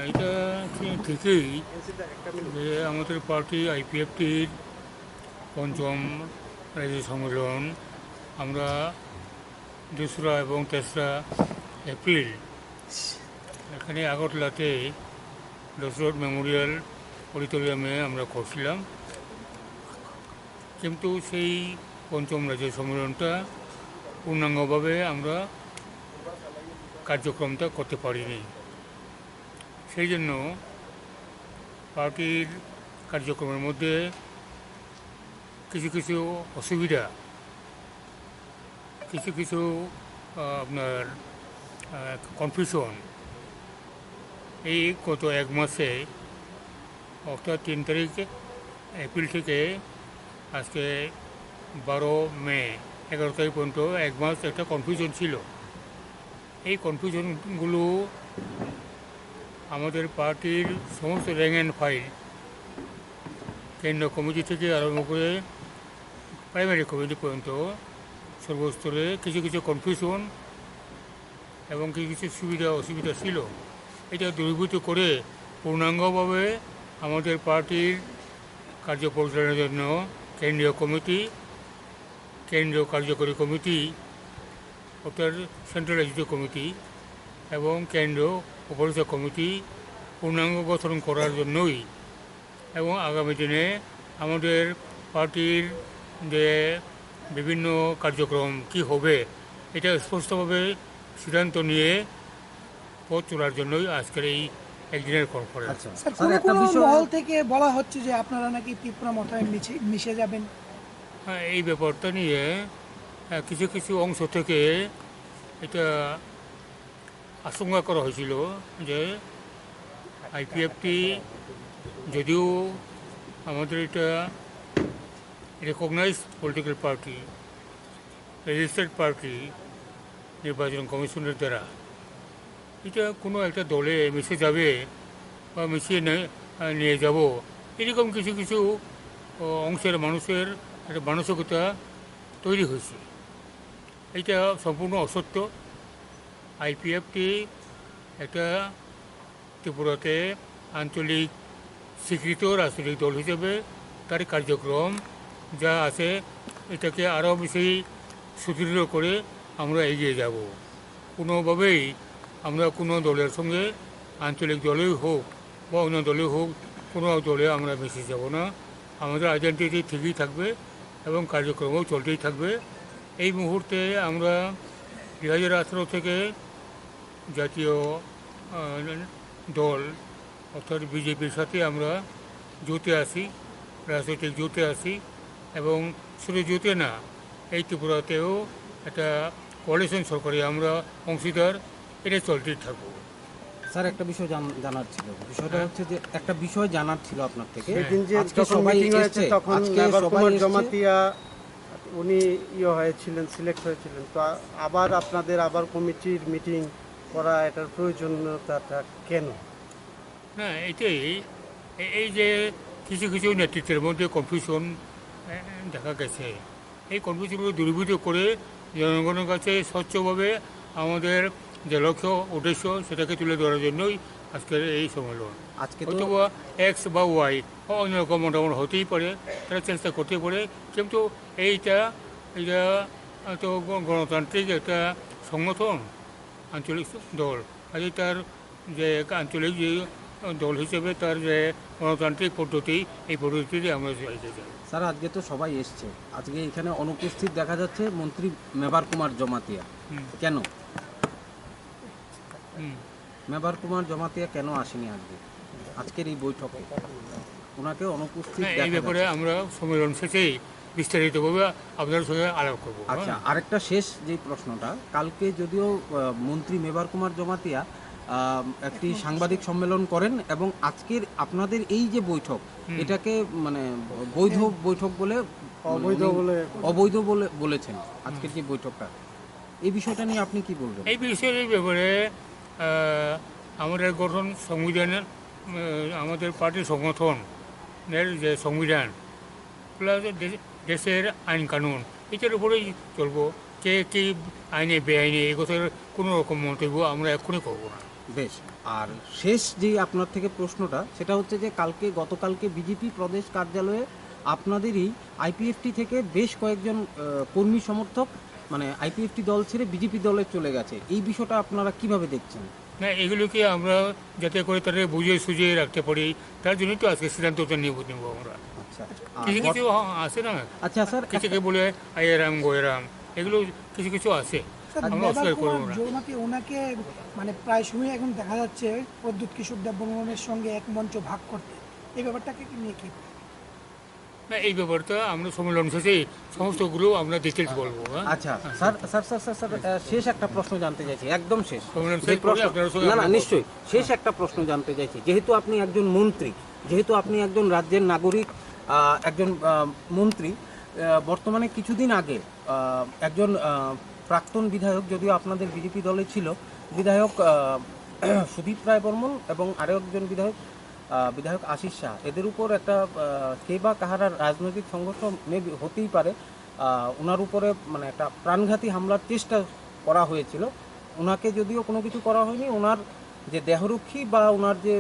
এটা ঠিকই যে আমাদের পার্টি আইপিএফটির পঞ্চম রাজ্য সম্মেলন আমরা 2রা এবং 3রা এপ্রিল এখানে আগরতলাতে দশরথ মেমোরিয়াল অডিটোরিয়ামে আমরা করছিলাম, কিন্তু সেই পঞ্চম রাজ্য সম্মেলনটা পূর্ণাঙ্গভাবে আমরা কার্যক্রমটা করতে পারিনি। সেই জন্য পার্টির কার্যক্রমের মধ্যে কিছু কিছু অসুবিধা, কিছু আপনার কনফিউশন এই গত এক মাসে, অর্থাৎ 3 তারিখ এপ্রিল থেকে আজকে 12 মে 11 তারিখ পর্যন্ত এক মাস একটা কনফিউশন ছিল। এই কনফিউশনগুলো আমাদের পার্টির সমস্ত র্যাঙ্ক অ্যান্ড ফাইল, কেন্দ্রীয় কমিটি থেকে আরম্ভ করে প্রাইমারি কমিটি পর্যন্ত সর্বস্তরে কিছু কনফিউশন এবং কিছু সুবিধা অসুবিধা ছিল। এটা দূরীভূত করে পূর্ণাঙ্গভাবে আমাদের পার্টির কার্য পরিচালনার জন্য কেন্দ্রীয় কমিটি, কেন্দ্রীয় কার্যকরী কমিটি অর্থাৎ সেন্ট্রাল এক্সিকিউটিভ কমিটি এবং কেন্দ্রীয় উপদেষ্টা কমিটি পূর্ণাঙ্গ গঠন করার জন্যই এবং আগামী দিনে আমাদের পার্টির যে বিভিন্ন কার্যক্রম কি হবে এটা স্পষ্টভাবে সিদ্ধান্ত নিয়ে পথ চলার জন্যই আজকের এই একদিনের কনফারেন্স। মহল থেকে বলা হচ্ছে যে আপনারা নাকি তীব্র মতায় মিশে যাবেন। হ্যাঁ, এই ব্যাপারটা নিয়ে কিছু অংশ থেকে এটা আশঙ্কা করা হয়েছিল যে আইপিএফটি যদিও আমাদের এটা recognised political party, registered party নির্বাচন কমিশনের দ্বারা, এটা কোনো একটা দলে মিশে যাবে বা মিশিয়ে নিয়ে যাব, এরকম কিছু অংশের মানুষের একটা মানসিকতা তৈরি হয়েছে। এটা সম্পূর্ণ অসত্য। আইপিএফটি একটা ত্রিপুরাতে আঞ্চলিক স্বীকৃত রাজনৈতিক দল হিসেবে তার কার্যক্রম যা আছে এটাকে আরও বেশি সুদৃঢ় করে আমরা এগিয়ে যাব। কোনোভাবেই আমরা কোনো দলের সঙ্গে, আঞ্চলিক দলেই হোক বা অন্য দলেই হোক, কোনো দলে আমরা মিশে যাব না। আমাদের আইডেন্টিটি ঠিকই থাকবে এবং কার্যক্রমও চলতেই থাকবে। এই মুহূর্তে আমরা 2018 থেকে জাতীয় দল অর্থাৎ বিজেপির সাথে আমরা জোটে আসি, রাজনৈতিক জোটে আসি এবং শুধু জোটে না, এই ত্রিপুরাতেও একটা কোয়ালিশন সরকারে আমরা অংশীদার, এটা চলতেই থাকবো। স্যার, একটা বিষয় জানার ছিল, বিষয়টা হচ্ছে যে একটা বিষয় জানার ছিল আপনার থেকে। আজকে সবাই এসেছে, তখন দebbarma জমাতিয়া উনি হয়েছিলেন, সিলেক্ট হয়েছিলেন, তো আবার আপনাদের কমিটির মিটিং করা এটার প্রয়োজনীয়তাটা কেন? হ্যাঁ, এটাই এই যে কিছু নেতৃত্বের মধ্যে কনফিউশন দেখা গেছে, এই কনফিউশনগুলো দূরীভূত করে জনগণের কাছে স্বচ্ছভাবে আমাদের যে লক্ষ্য উদ্দেশ্য সেটাকে তুলে ধরার জন্যই আজকের এই সম্মেলন। আজকে অথবা এক্স বা ওয়াই অন্যরকম মতামত হতেই পারে, তারা চেষ্টা করতে পারে, কিন্তু এটা তো গণতান্ত্রিক একটা সংগঠন, আঞ্চলিক দল, কাজে তার যে আঞ্চলিক যে দল হিসেবে তার যে গণতান্ত্রিক পদ্ধতি, এই পদ্ধতিতে আমরা চাইতে চাই। স্যার, আজকে তো সবাই এসছে, আজকে এখানে অনুপস্থিত দেখা যাচ্ছে মন্ত্রী মেবার কুমার জমাতিয়া, কেন? মেবার কুমার জমাতিয়া কেন আসেনি আজকের এই বৈঠকে? ওনাকে অনুপস্থিত এই ব্যাপারে আমরা সম্মেলন শেষেই বিস্তারিতভাবে আপনাদের সঙ্গে আলাপ করব। আচ্ছা, আরেকটা শেষ যে প্রশ্নটা, কালকে যদিও মন্ত্রী মেবার কুমার জমাতিয়া একটি সাংবাদিক সম্মেলন করেন এবং আজকের আপনাদের এই যে বৈঠক এটাকে মানে বৈধ বৈঠক বলে অবৈধ বলে বলেছেন আজকের যে বৈঠকটা, এই বিষয়টা নিয়ে আপনি কি বলবেন? এই বিষয়ের ব্যাপারে আমাদের গঠন সংবিধানের, আমাদের পার্টির সংগঠনের যে সংবিধান প্লাস দেশের আইন কানুন, এটার উপরেই চলবো। কে কি আইনে বেআইনে এই কথার কোনো রকম মন্তব্য আমরা এক্ষুনি করবো না। বেশ, আর শেষ যে আপনার থেকে প্রশ্নটা সেটা হচ্ছে যে গতকালকে বিজেপি প্রদেশ কার্যালয়ে আপনাদেরই আইপিএফটি থেকে বেশ কয়েকজন কর্মী সমর্থক মানে আইপিএফটি দল ছেড়ে বিজেপি দলে চলে গেছে, এই বিষয়টা আপনারা কিভাবে দেখছেন? না, এগুলোকে আমরা যাতে করে তাদের বুঝিয়ে সুঝিয়ে রাখতে পারি, তার জন্যই তো আজকে সিদ্ধান্তটা নেব আমরা। আচ্ছা, কিছু কিছু আছে না, আচ্ছা স্যার, কিছুকে বলে আয়েরাম গোয়েরাম, এগুলো কিছু কিছু আছে, স্যার, আমরা অস্বীকার করবো না। জৌমাতি ওনাকে মানে প্রায় সময় এখন দেখা যাচ্ছে প্রদ্যুৎ কিশোর দেববর্মনের সঙ্গে এক মঞ্চ ভাগ করতে, এই ব্যাপারটাকে নিয়ে কি? না, এই ব্যাপারটা আমরা সম্মেলন শেষে সমস্তগুলো আমরা ডিটেলস বলবো। আচ্ছা sir sir sir sir sir শেষ একটা প্রশ্ন জানতে চাইছি, একদম শেষ। সম্মেলন যে শেষ করে প্রশ্ন- আপনার সঙ্গে না না আমরা নিশ্চয়ই, শেষ একটা প্রশ্ন জানতে চাইছি, যেহেতু আপনি একজন মন্ত্রী, যেহেতু আপনি একজন রাজ্যের নাগরিক, একজন মন্ত্রী, বর্তমানে কিছুদিন আগে একজন প্রাক্তন বিধায়ক, যদিও আপনাদের বিজেপি দলে ছিল, বিধায়ক সুদীপ রায় বর্মন এবং আরও একজন বিধায়ক আশিস শাহ, এদের উপর একটা কে বা কাহারা রাজনৈতিক সংঘর্ষ হতেই পারে, ওনার উপরে মানে একটা প্রাণঘাতী হামলার চেষ্টা করা হয়েছিল। ওনাকে যদিও কোনো কিছু করা হয়নি, ওনার যে দেহরক্ষী বা ওনার যে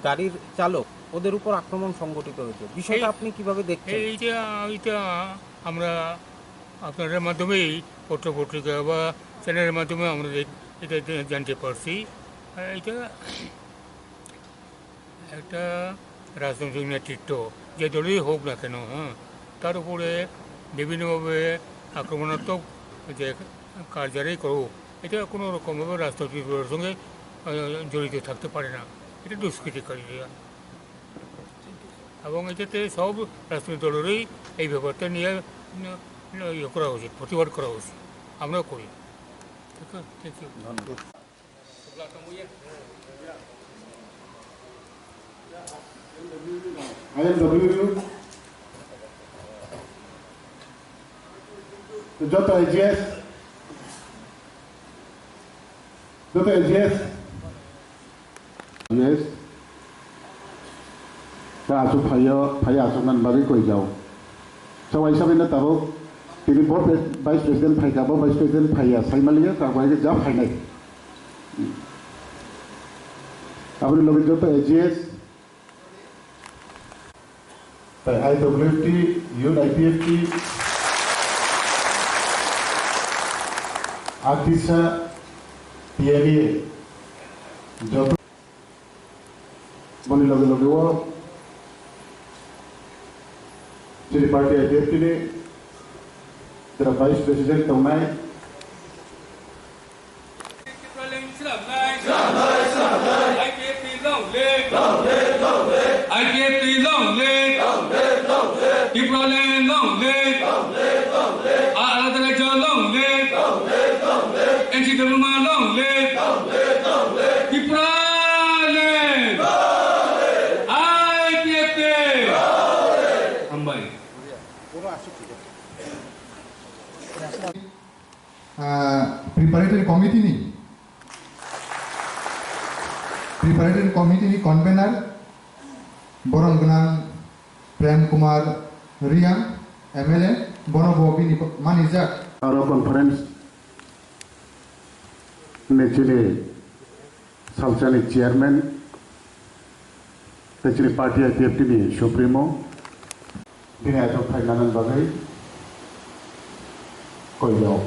গাড়ির চালক, ওদের উপর আক্রমণ সংঘটিত হয়েছে, বিষয়টা আপনি কিভাবে দেখছেন? এইটা আমরা আপনাদের মাধ্যমেই পত্রপত্রিকা বা চ্যানেলের মাধ্যমে আমরা এটা জানতে পারছি। এটা একটা রাজনৈতিক নেতৃত্ব যে দলেই হোক না কেন, তার উপরে বিভিন্নভাবে আক্রমণাত্মক যে কার্যালয় করুক, এটা কোনো রকমভাবে রাজনৈতিক দলের সঙ্গে জড়িত থাকতে পারে না, এটা দুষ্কৃতিকারীরা। এবং এটাতে সব রাজনৈতিক দলেরই এই ব্যাপারটা নিয়ে ইয়ে করা উচিত, প্রতিবাদ করা উচিত, আমরাও করি। ঠিক আছে, থ্যাংক ইউ। ধন্যবাদ। যত এজিএস তা আসু ফাই আসুনান বাকি কই যাও সবাই হিসাবে না তাবো তিনি ভাইস প্রেসিডেন্ট ফাইকাবো ভাইস প্রেসিডেন্ট ফাইয়া সাইমালিয়া তারপরে যা ফাইনাই আপনি লোকের যত এজিএস তাই আইডব্লিউটি ইউন আইপিএফটি আর্টিসা পিএলএ যত বলি লগে লগে ও जेरै पार्टी आइपिएफटिनि जेराव भाइस प्रेसिडेन्ट दंनाय preparatory committee ni convener borong gunang Prem Kumar Riang MLA bono bobi ni manijak aro conference नेचुरे सालसानि चेयरमैन नेचुरे पार्टी आइपिएफटिनि सुप्रिमो दिनै आजो फाइनाल बागै कइयाव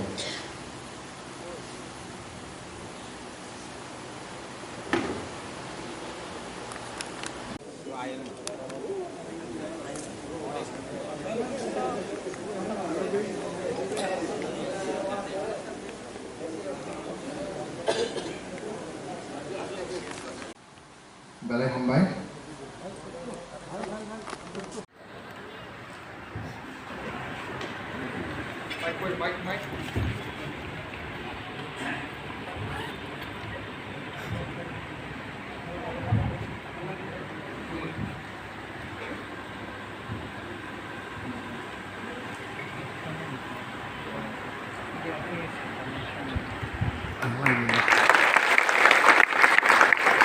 balai hambai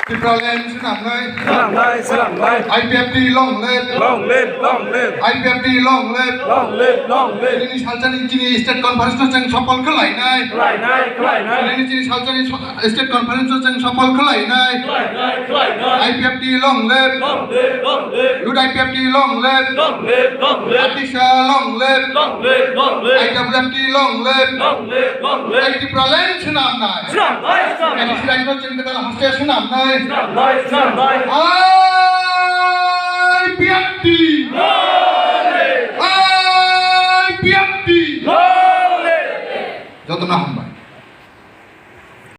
Tipralan Sinamai, Salamai, IPFD long live, long live, long live, IPFD long live, long live, long live. Ini Salsani Chini State Conference Chang Sapal Khulai Nai, Khulai nai, khulai nai, Ini Chini Salsani State Conference Chang Sapal Khulai Nai, khulai nai, khulai nai. IPFD long live, Long live, long live, Good IPFD long live, long live, long live, Atisha long live, long live, long live, IWFD long live, long live, long live. Tipralan Sinamai, Salamai, salamai, Ini Siraino Chindakala Hostel Sinamai, salamai, salamai. IPFD.